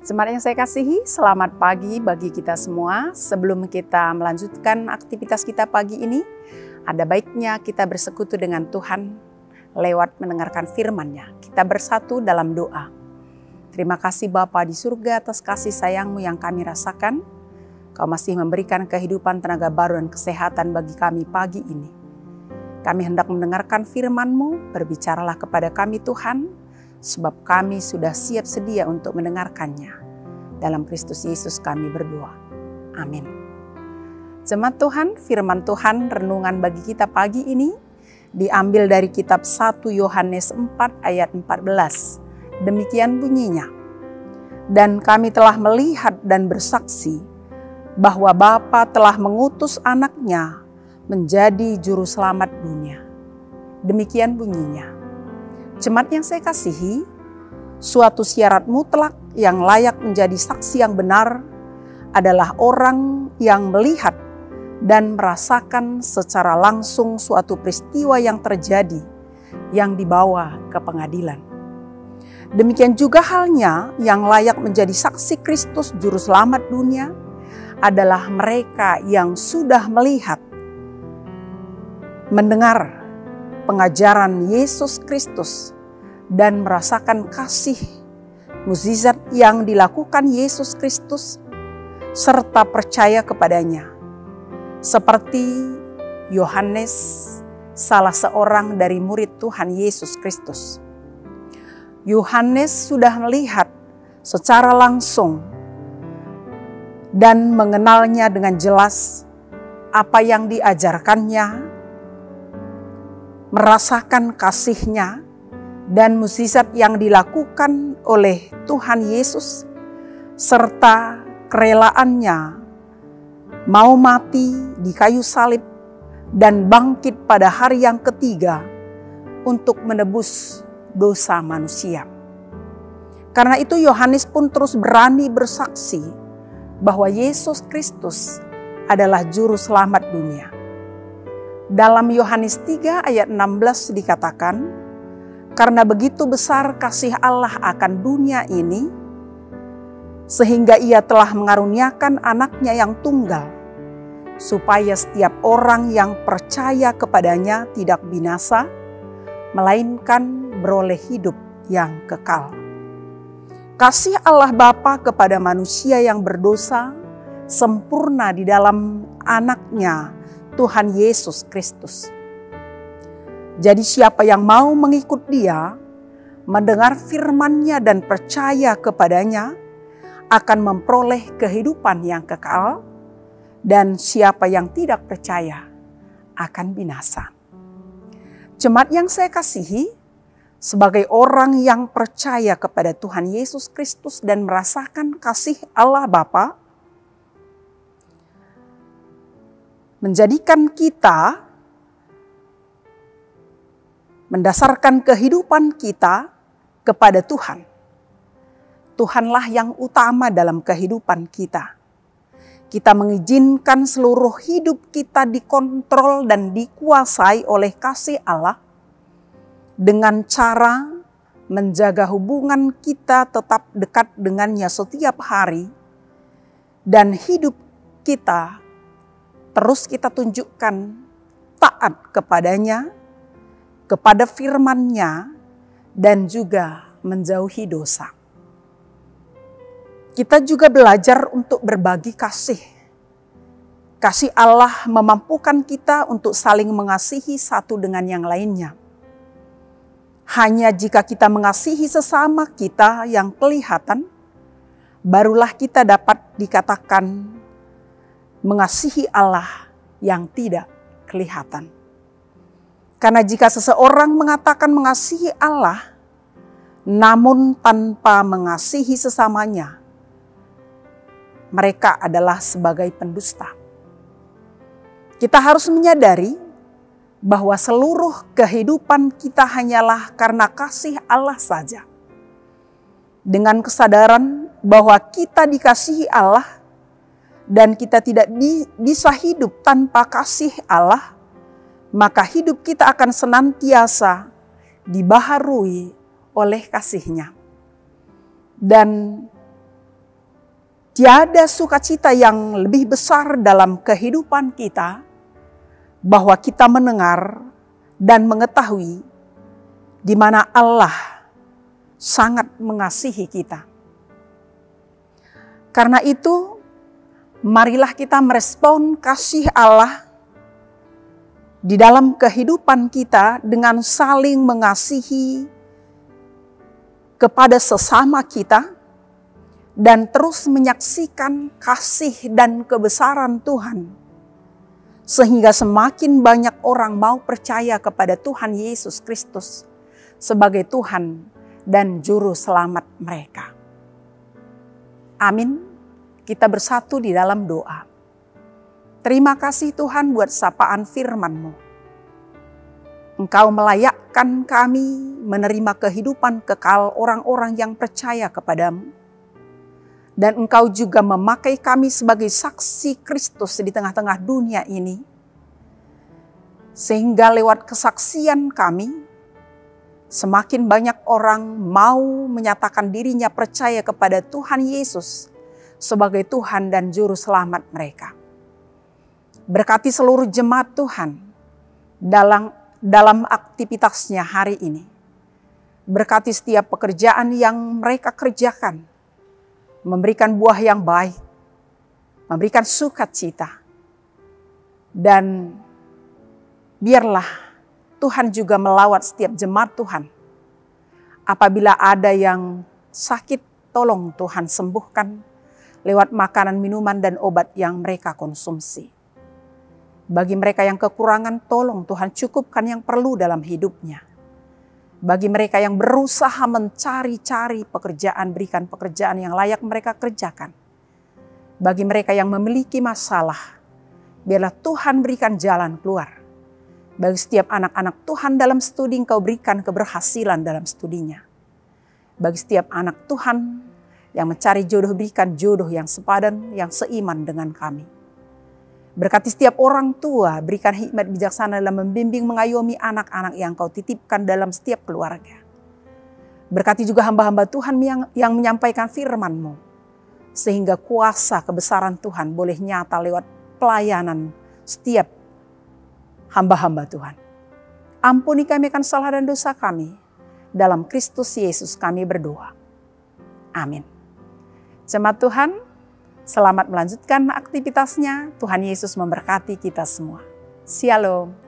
Jemaat yang saya kasihi, selamat pagi bagi kita semua. Sebelum kita melanjutkan aktivitas kita pagi ini, ada baiknya kita bersekutu dengan Tuhan lewat mendengarkan firman-Nya. Kita bersatu dalam doa. Terima kasih Bapa di surga atas kasih sayang-Mu yang kami rasakan. Kau masih memberikan kehidupan, tenaga baru, dan kesehatan bagi kami pagi ini. Kami hendak mendengarkan firman-Mu, berbicaralah kepada kami Tuhan, sebab kami sudah siap sedia untuk mendengarkannya. Dalam Kristus Yesus kami berdoa. Amin. Jemaat Tuhan, firman Tuhan renungan bagi kita pagi ini diambil dari kitab 1 Yohanes 4 ayat 14. Demikian bunyinya. Dan kami telah melihat dan bersaksi bahwa Bapa telah mengutus anaknya menjadi juru selamat dunia. Demikian bunyinya. Jemaat yang saya kasihi, suatu syarat mutlak yang layak menjadi saksi yang benar adalah orang yang melihat dan merasakan secara langsung suatu peristiwa yang terjadi yang dibawa ke pengadilan. Demikian juga halnya yang layak menjadi saksi Kristus Juru Selamat dunia adalah mereka yang sudah melihat, mendengar pengajaran Yesus Kristus dan merasakan kasih mukjizat yang dilakukan Yesus Kristus serta percaya kepadanya. Seperti Yohanes, salah seorang dari murid Tuhan Yesus Kristus. Yohanes sudah melihat secara langsung dan mengenalnya dengan jelas apa yang diajarkannya, merasakan kasih-Nya dan mukjizat yang dilakukan oleh Tuhan Yesus, serta kerelaannya mau mati di kayu salib dan bangkit pada hari yang ketiga untuk menebus dosa manusia. Karena itu Yohanes pun terus berani bersaksi bahwa Yesus Kristus adalah juru selamat dunia. Dalam Yohanes 3 ayat 16 dikatakan, karena begitu besar kasih Allah akan dunia ini, sehingga Ia telah mengaruniakan anaknya yang tunggal, supaya setiap orang yang percaya kepadanya tidak binasa, melainkan beroleh hidup yang kekal. Kasih Allah Bapa kepada manusia yang berdosa sempurna di dalam anaknya Tuhan Yesus Kristus. Jadi siapa yang mau mengikut Dia, mendengar firman-Nya dan percaya kepadanya, akan memperoleh kehidupan yang kekal, dan siapa yang tidak percaya akan binasa. Jemaat yang saya kasihi, sebagai orang yang percaya kepada Tuhan Yesus Kristus dan merasakan kasih Allah Bapa, menjadikan kita mendasarkan kehidupan kita kepada Tuhan. Tuhanlah yang utama dalam kehidupan kita. Kita mengizinkan seluruh hidup kita dikontrol dan dikuasai oleh kasih Allah dengan cara menjaga hubungan kita tetap dekat dengannya setiap hari, dan hidup kita terus kita tunjukkan taat kepadanya, kepada firman-Nya, dan juga menjauhi dosa. Kita juga belajar untuk berbagi kasih. Kasih Allah memampukan kita untuk saling mengasihi satu dengan yang lainnya. Hanya jika kita mengasihi sesama kita yang kelihatan, barulah kita dapat dikatakan mengasihi Allah yang tidak kelihatan. Karena jika seseorang mengatakan mengasihi Allah, namun tanpa mengasihi sesamanya, mereka adalah sebagai pendusta. Kita harus menyadari bahwa seluruh kehidupan kita hanyalah karena kasih Allah saja. Dengan kesadaran bahwa kita dikasihi Allah dan kita tidak bisa hidup tanpa kasih Allah, maka hidup kita akan senantiasa dibaharui oleh kasih-Nya. Dan Tiada sukacita yang lebih besar dalam kehidupan kita bahwa kita mendengar dan mengetahui di mana Allah sangat mengasihi kita. Karena itu, marilah kita merespon kasih Allah di dalam kehidupan kita dengan saling mengasihi kepada sesama kita dan terus menyaksikan kasih dan kebesaran Tuhan. Sehingga semakin banyak orang mau percaya kepada Tuhan Yesus Kristus sebagai Tuhan dan Juru Selamat mereka. Amin. Kita bersatu di dalam doa. Terima kasih Tuhan buat sapaan firman-Mu. Engkau melayakkan kami menerima kehidupan kekal orang-orang yang percaya kepadamu. Dan Engkau juga memakai kami sebagai saksi Kristus di tengah-tengah dunia ini. Sehingga lewat kesaksian kami, semakin banyak orang mau menyatakan dirinya percaya kepada Tuhan Yesus sebagai Tuhan dan Juru Selamat mereka. Berkati seluruh jemaat Tuhan dalam aktivitasnya hari ini. Berkati setiap pekerjaan yang mereka kerjakan, memberikan buah yang baik, memberikan sukacita. Dan biarlah Tuhan juga melawat setiap jemaat Tuhan. Apabila ada yang sakit, tolong Tuhan sembuhkan lewat makanan, minuman, dan obat yang mereka konsumsi. Bagi mereka yang kekurangan, tolong Tuhan cukupkan yang perlu dalam hidupnya. Bagi mereka yang berusaha mencari-cari pekerjaan, berikan pekerjaan yang layak mereka kerjakan. Bagi mereka yang memiliki masalah, biarlah Tuhan berikan jalan keluar. Bagi setiap anak-anak Tuhan dalam studi, Engkau berikan keberhasilan dalam studinya. Bagi setiap anak Tuhan yang mencari jodoh, berikan jodoh yang sepadan, yang seiman dengan kami. Berkati setiap orang tua, berikan hikmat bijaksana dalam membimbing mengayomi anak-anak yang Kau titipkan dalam setiap keluarga. Berkati juga hamba-hamba Tuhan yang menyampaikan firman-Mu, sehingga kuasa kebesaran Tuhan boleh nyata lewat pelayanan setiap hamba-hamba Tuhan. Ampuni kami akan salah dan dosa kami. Dalam Kristus Yesus kami berdoa. Amin. Jemaat Tuhan, selamat melanjutkan aktivitasnya. Tuhan Yesus memberkati kita semua. Shalom.